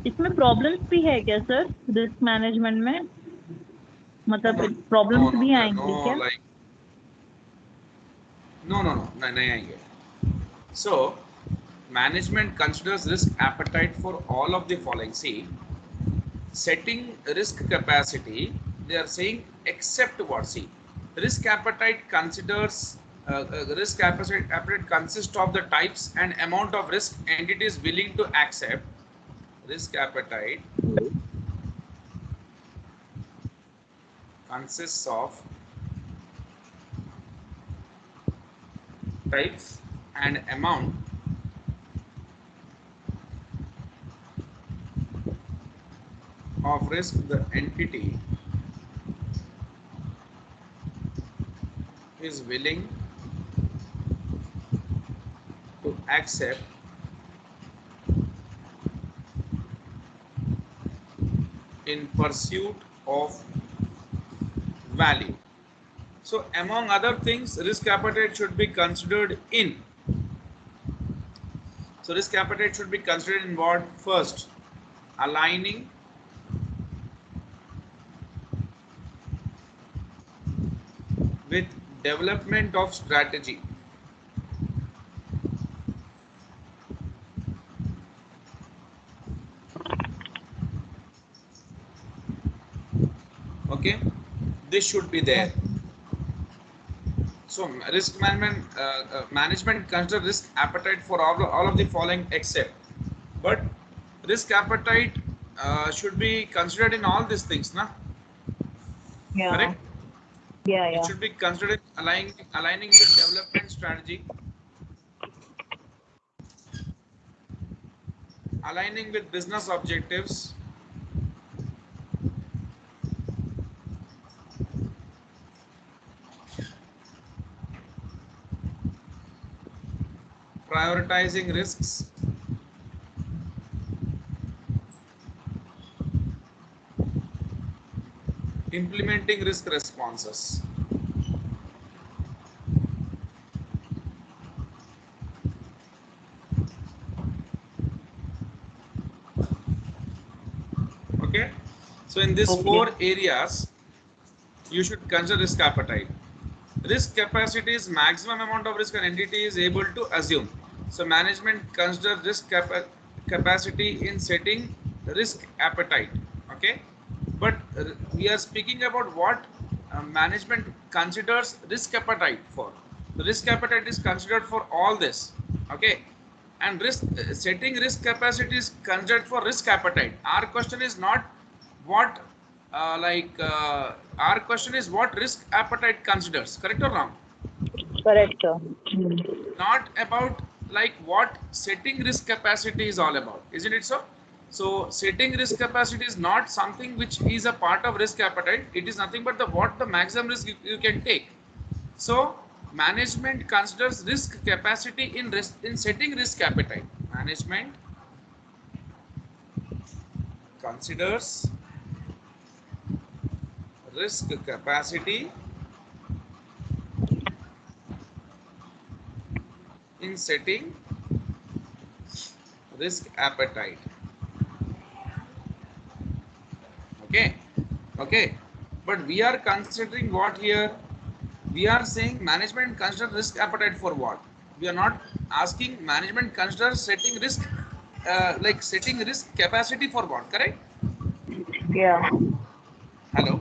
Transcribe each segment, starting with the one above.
इसमें प्रॉब्लम्स भी है क्या सर रिस्क मैनेजमेंट में? मतलब No, प्रॉब्लम्स no, भी there are आएंगे no क्या? like no, नहीं आएंगे. So management considers risk appetite for all of the following. See, setting risk capacity, they are saying except what? See, risk appetite considers risk appetite consists of the types and amount of risk entity is willing to accept. Risk appetite consists of types and amount of risk the entity is willing to accept in pursuit of value. So among other things, risk appetite should be considered in. So risk appetite should be considered in what? First, aligning with development of strategy. Okay, this should be there. So risk management consider risk appetite for all of the following except, but risk appetite should be considered in all these things, na? Yeah. Correct? Yeah, It yeah. should be considered aligning with development strategy, aligning with business objectives, prioritizing risks, implementing risk responses. Okay, so in these Okay. 4 areas, you should consider risk appetite. Risk capacity is maximum amount of risk an entity is able to assume. So management consider risk capacity in setting risk appetite. Okay, but we are speaking about what management considers risk appetite for. The risk appetite is considered for all this. Okay, and risk setting risk capacity is considered for risk appetite. Our question is not what our question is what risk appetite considers, correct or wrong? Correct, sir. Not about like what setting risk capacity is all about, isn't it so? So setting risk capacity is not something which is a part of risk appetite. It is nothing but the what the maximum risk you can take. So management considers risk capacity in setting risk appetite. Management considers risk capacity in setting risk appetite. Okay, but we are considering what here? We are saying management consider risk appetite for what? We are not asking management consider setting risk like setting risk capacity for what, correct? Yeah. Hello.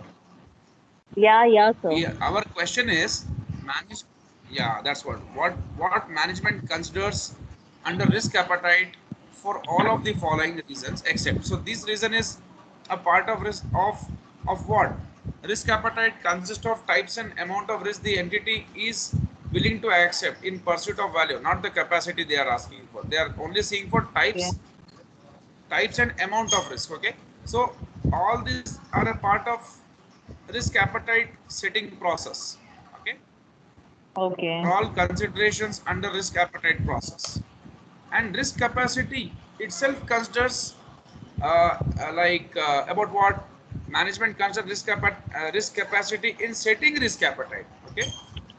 Yeah, sir. Our question is manage. Yeah, that's what management considers under risk appetite for all of the following reasons except. So this reason is a part of risk of what? Risk appetite consists of types and amount of risk the entity is willing to accept in pursuit of value, not the capacity they are asking for. They are only seeing for Yeah. types and amount of risk. Okay, so all these are a part of risk appetite setting process. Okay, Okay. are all considerations under risk appetite process, and risk capacity itself considers about what management considers risk capacity in setting risk appetite. Okay,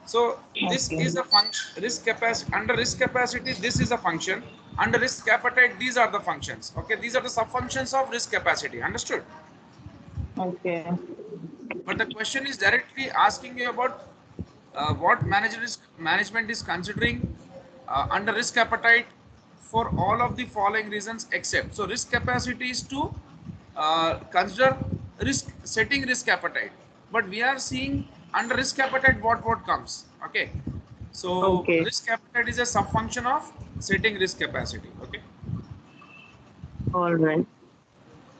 so this Okay. is a function risk capacity under risk capacity. This is a function Under risk appetite, these are the functions. Okay, these are the sub functions of risk capacity. Understood? Okay. But the question is directly asking you about what management is considering under risk appetite for all of the following reasons except. So risk capacity is to consider risk setting risk appetite. But we are seeing under risk appetite what comes. Okay. So Okay. risk appetite is a sub function of setting risk capacity. Okay. All right.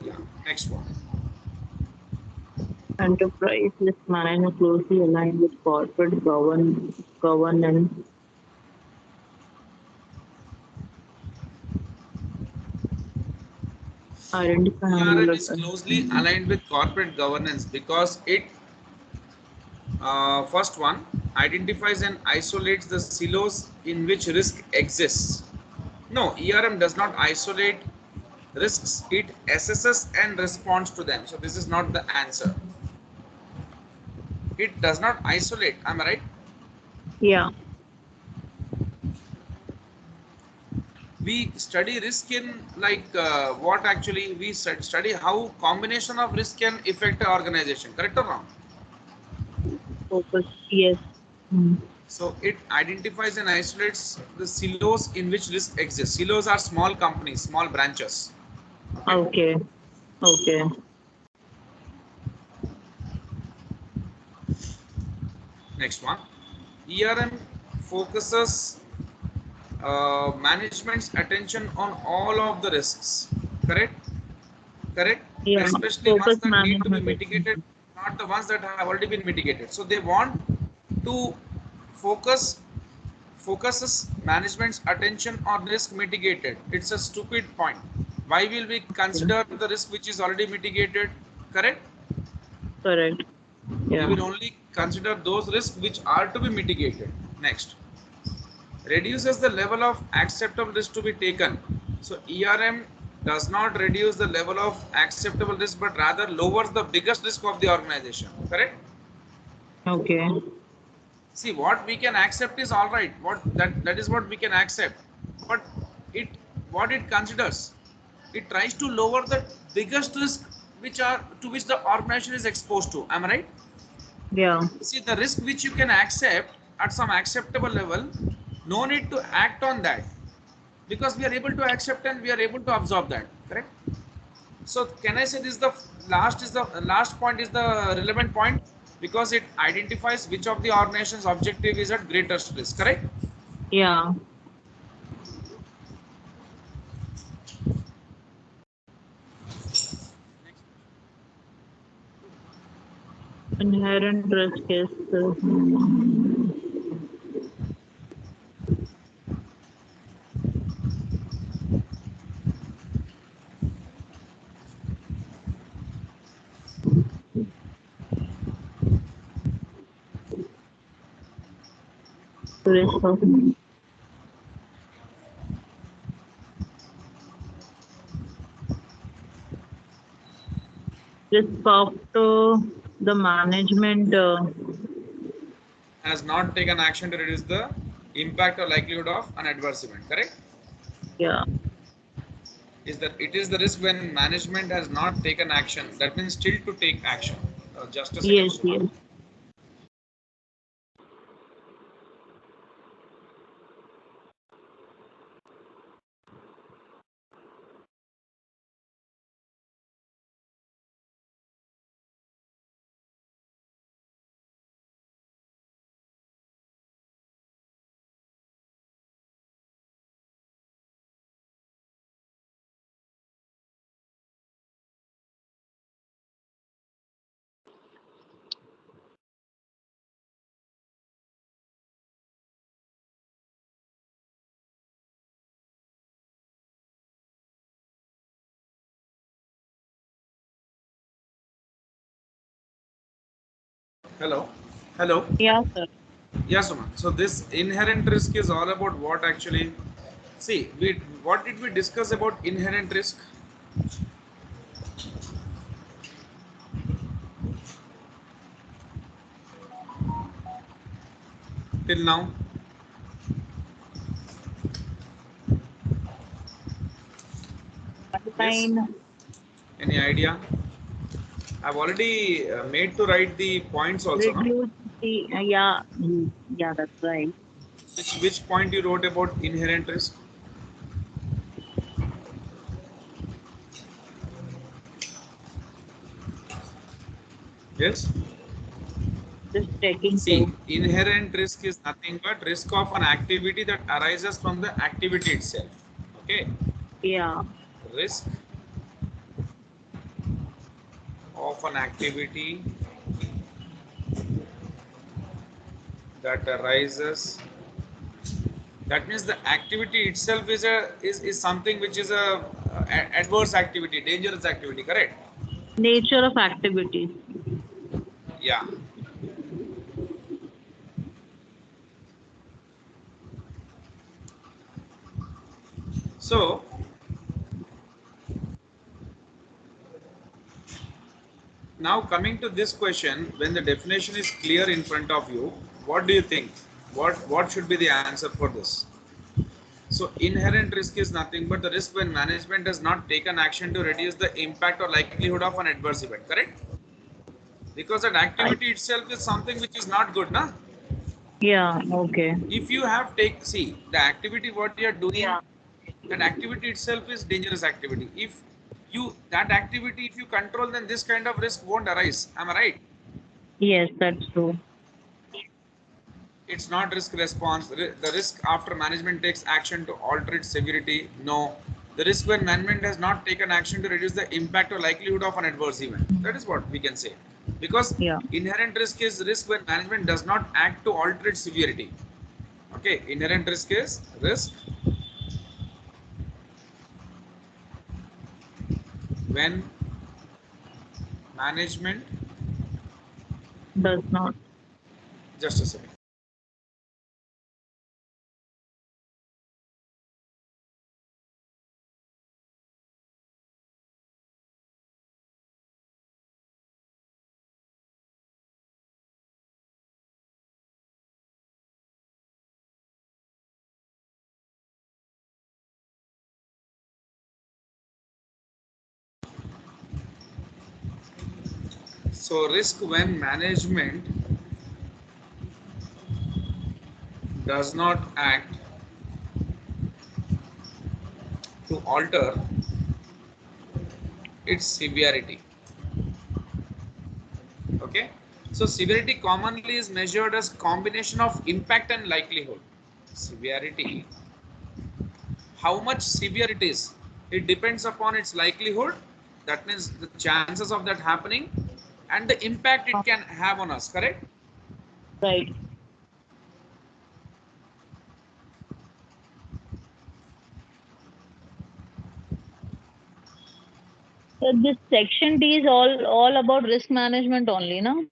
Yeah. Next one. Enterprise risk management closely aligned with corporate governance. Identify and ERM develop. is closely aligned with corporate governance because it first one identifies and isolates the silos in which risk exists. No, ERM does not isolate risks, it assesses and responds to them. So, this is not the answer. It does not isolate, am I right? Yeah. We study risk in like what actually we study how combination of risk can affect an organization, correct or wrong? Focus. Yes. Mm. So it identifies and isolates the silos in which risk exists. Silos are small companies, small branches. Okay. Okay. Okay. Next one. ERM focuses management's attention on all of the risks. Correct? Correct? Yeah. Especially ones Focus that need to be management. mitigated, not the ones that have already been mitigated. So they want to focus focuses management's attention on risk mitigated. It's a stupid point. Why will we Okay. consider the risk which is already mitigated? Correct? Correct. We Yeah. will only consider those risks which are to be mitigated. Next, reduces the level of acceptable risk to be taken. So ERM does not reduce the level of acceptable risk but rather lowers the biggest risk of the organization. Correct? Okay. See, what we can accept is all right. That is what we can accept. But it what it considers, it tries to lower the biggest risk which are to which the organization is exposed to. Am I right? Yeah. See, the risk which you can accept at some acceptable level, no need to act on that because we are able to accept and we are able to absorb that. Correct? So can I say this is the last point is the relevant point because it identifies which of the organization's objective is at greatest risk, correct? Yeah. Inherent risk is risk of the management. Has not taken action to reduce the impact or likelihood of an adverse event, correct? Yeah. Is that it is the risk when management has not taken action. That means still to take action. Just a second, Yes. Suma. Yes. Hello. Hello. Yeah, sir. Yes, Suma. So this inherent risk is all about what actually. See, what did we discuss about inherent risk till now? Yes. Line Any idea? I've already made to write the points also, no? reduce the yeah, yeah, that's right. Which point you wrote about inherent risk? Yes. Just checking See, too. inherent risk is nothing but risk of an activity that arises from the activity itself. Okay. Yeah, Risk of an activity that arises. That means the activity itself is something which is a adverse activity, dangerous activity. Correct? nature of activities. Yeah. So now coming to this question, when the definition is clear in front of you, what do you think? What should be the answer for this? So inherent risk is nothing but the risk when management has not taken action to reduce the impact or likelihood of an adverse event. Correct? Because that I, activity itself is something which is not good, na? yeah, okay. If you have take see the activity what you are doing, Yeah. that activity itself is dangerous activity. If you that activity if you control, then this kind of risk won't arise. Am I right? Yes, that's true. It's not risk response. The risk after management takes action to alter its severity. No. The risk when management has not taken action to reduce the impact or likelihood of an adverse event. That is what we can say. Because Yeah, inherent risk is risk when management does not act to alter its severity. Okay, inherent risk is risk when management, does not. just a second. So risk when management does not act to alter its severity. Okay. So severity commonly is measured as combination of impact and likelihood. Severity, how much severe it is, it depends upon its likelihood. That means the chances of that happening and the impact it can have on us. Correct? Right. So this section D is all about risk management only, no?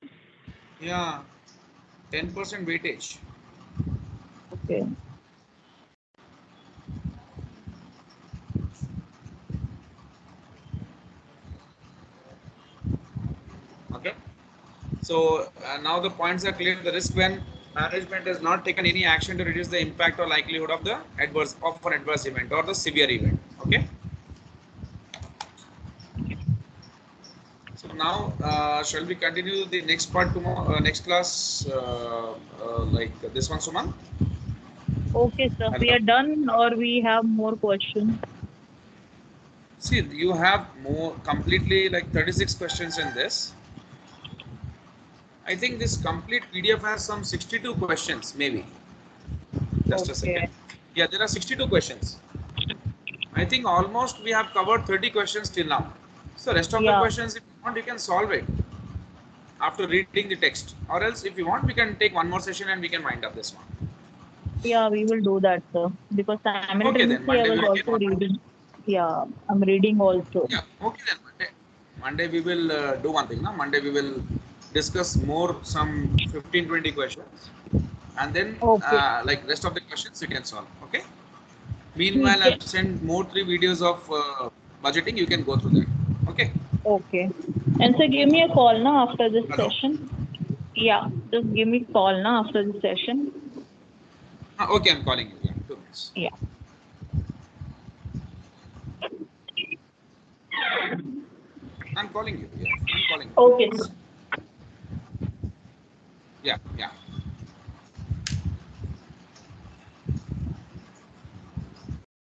Yeah. 10% weightage. Okay. Okay. So now the points are clear. The risk when management has not taken any action to reduce the impact or likelihood of the adverse of an adverse event or the severe event. Okay. So now, shall we continue the next part tomorrow, next class, like this one, Suman? Okay, sir. We Hello. are done or we have more questions? See, you have more completely like 36 questions in this. I think this complete PDF has some 62 questions, maybe. Just a second. Okay. Yeah, there are 62 questions. I think almost we have covered 30 questions till now. So rest of the Yeah. questions, if you want, you can solve it after reading the text. Or else, if you want, we can take one more session and we can wind up this one. Yeah, we will do that, sir. Because Okay, then simultaneously I Monday was we'll take also one. reading. Yeah, I'm reading also. Yeah, okay then Monday. Monday we will do one thing. No? Monday we will discuss more some 15-20 questions, and then Okay. like rest of the questions you can solve. Okay. Meanwhile, Okay. I've sent more 3 videos of budgeting. You can go through that. Okay. Okay. And so give me a call now after this Hello. session. Yeah, just give me a call now after this session. Okay, I'm calling you. Yeah, 2 minutes. Yeah. calling you. Yeah, I'm calling you. Okay. Yeah, yeah.